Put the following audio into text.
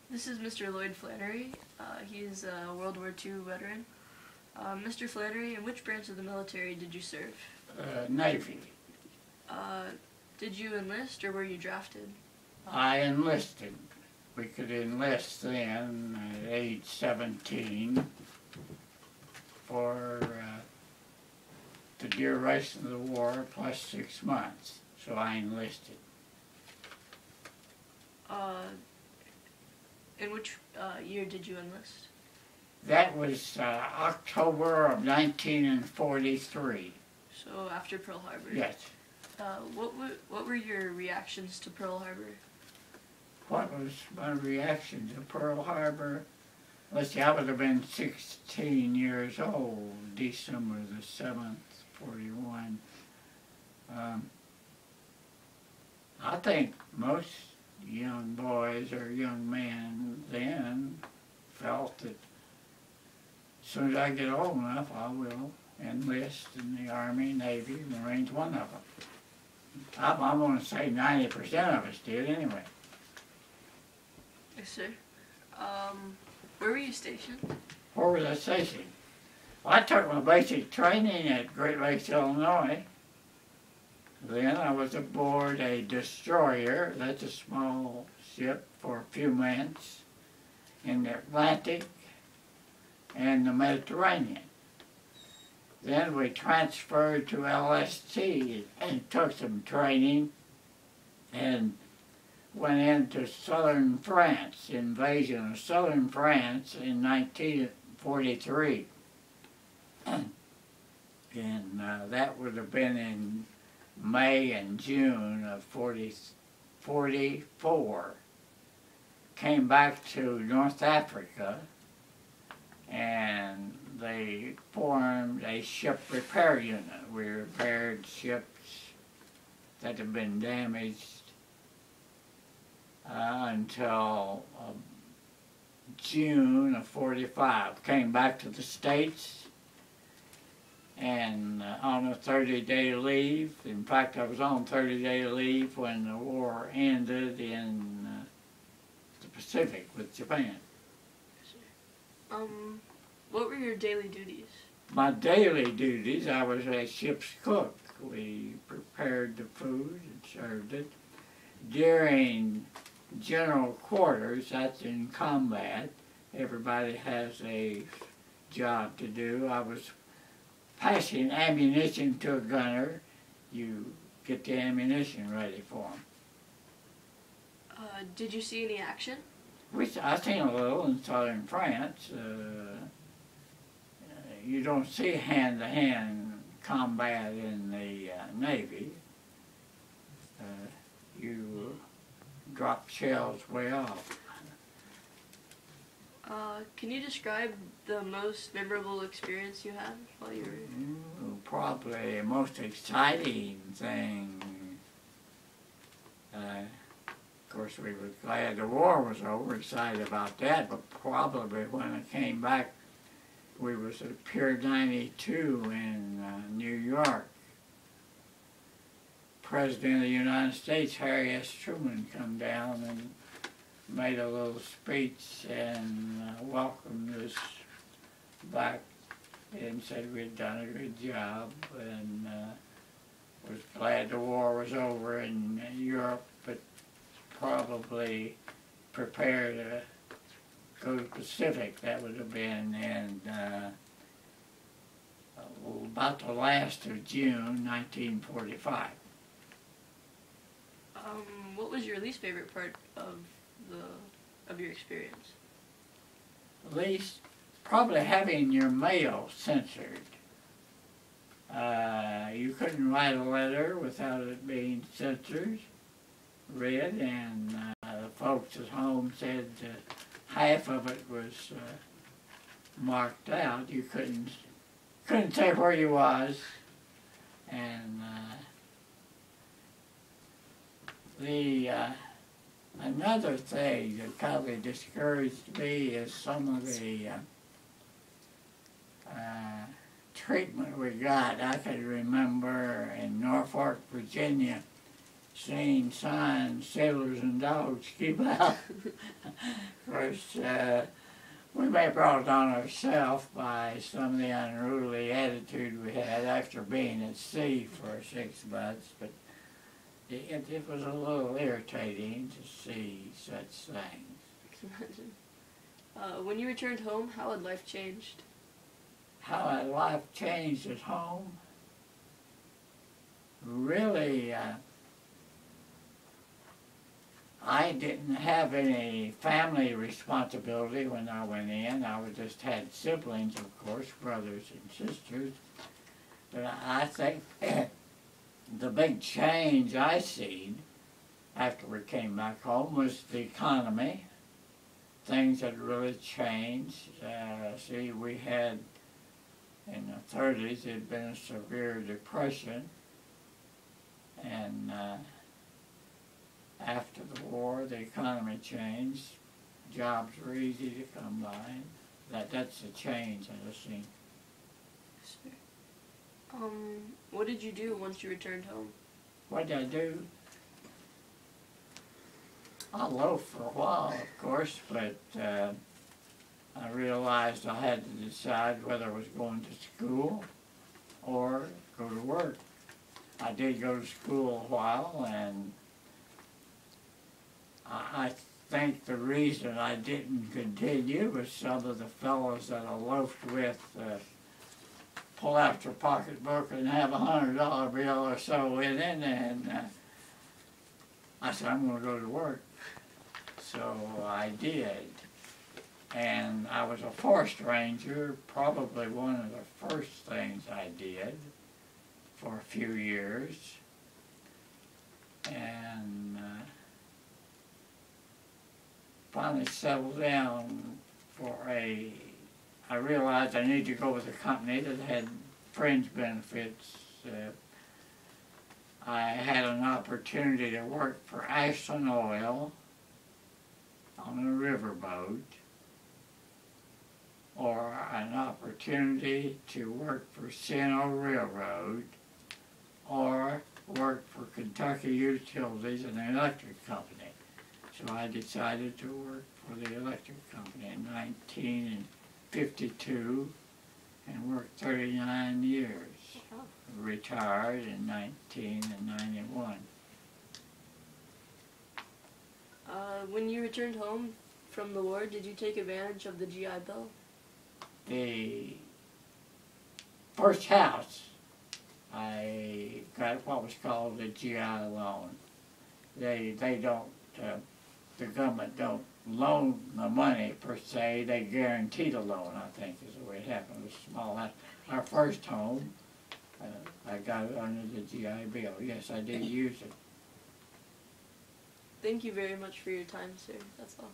This is Mr. Lloyd Flannery. He is a World War II veteran. Mr. Flannery, in which branch of the military did you serve? Navy. Did you enlist or were you drafted? I enlisted. We could enlist then at age 17 for the duration of the war plus 6 months. So I enlisted. In which year did you enlist? That was October of 1943. So after Pearl Harbor? Yes. What were your reactions to Pearl Harbor? What was my reaction to Pearl Harbor? Let's see, I would have been 16 years old, December the 7th, 41. I think most young boys or young men then felt that as soon as I get old enough, I will enlist in the Army, Navy, Marines, one of them. I'm going to say 90% of us did anyway. Yes, sir. Where were you stationed? Where was I stationed? Well, I took my basic training at Great Lakes, Illinois. Then I was aboard a destroyer, that's a small ship, for a few months in the Atlantic and the Mediterranean. Then we transferred to LST and took some training and went into southern France, invasion of southern France in 1943. And that would have been in May and June of 44. Came back to North Africa and they formed a ship repair unit. We repaired ships that had been damaged until June of 45. Came back to the States and on a 30-day leave. In fact, I was on 30-day leave when the war ended in the Pacific with Japan. What were your daily duties? My daily duties, I was a ship's cook. We prepared the food and served it. During general quarters, that's in combat, everybody has a job to do. I was passing ammunition to a gunner. You get the ammunition ready for him. Did you see any action? I seen a little in southern France. You don't see hand-to-hand combat in the Navy. You drop shells way off. Can you describe the most memorable experience you had while you were... Probably the most exciting thing. Of course, we were glad the war was over, excited about that, but probably when I came back, we was at Pier 92 in New York. President of the United States, Harry S. Truman, come down and made a little speech and welcomed us back and said we'd done a good job and was glad the war was over in Europe, but probably prepared to go to the Pacific. That would have been in about the last of June 1945. What was your least favorite part of your experience? Least, probably having your mail censored. You couldn't write a letter without it being censored, read, and the folks at home said half of it was marked out. You couldn't say where you was, and another thing that kind of discouraged me is some of the treatment we got. I can remember in Norfolk, Virginia, seen signs, sailors and dogs, keep out. Of course, we may have brought it on ourselves by some of the unruly attitude we had after being at sea for 6 months, but it was a little irritating to see such things. I can imagine. When you returned home, how had life changed? How had life changed at home? Really, I didn't have any family responsibility when I went in. I just had siblings, of course, brothers and sisters. But I think the big change I seen after we came back home was the economy. Things had really changed. See, we had, in the 30s, there had been a severe depression. And after the war, the economy changed. Jobs were easy to come by. That's a change I've seen. What did you do once you returned home? What did I do? I loafed for a while, of course, but I realized I had to decide whether I was going to school or go to work. I did go to school a while, and I think the reason I didn't continue was some of the fellows that I loafed with pull out your pocketbook and have $100 bill or so in it, and I said, I'm going to go to work. So I did. And I was a forest ranger, probably one of the first things I did for a few years. And finally settled down I realized I needed to go with a company that had fringe benefits. I had an opportunity to work for Ashland Oil on a riverboat, or an opportunity to work for Sino Railroad, or work for Kentucky Utilities and the electric company. So I decided to work for the electric company in 1952 and worked 39 years. Wow. Retired in 1991. When you returned home from the war, did you take advantage of the GI Bill? The first house, I got what was called a GI loan. They don't, the government don't loan the money per se, they guarantee the loan, I think is the way it happened. It was a small house. Our first home, I got it under the GI Bill. Yes, I did use it. Thank you very much for your time, sir. That's all.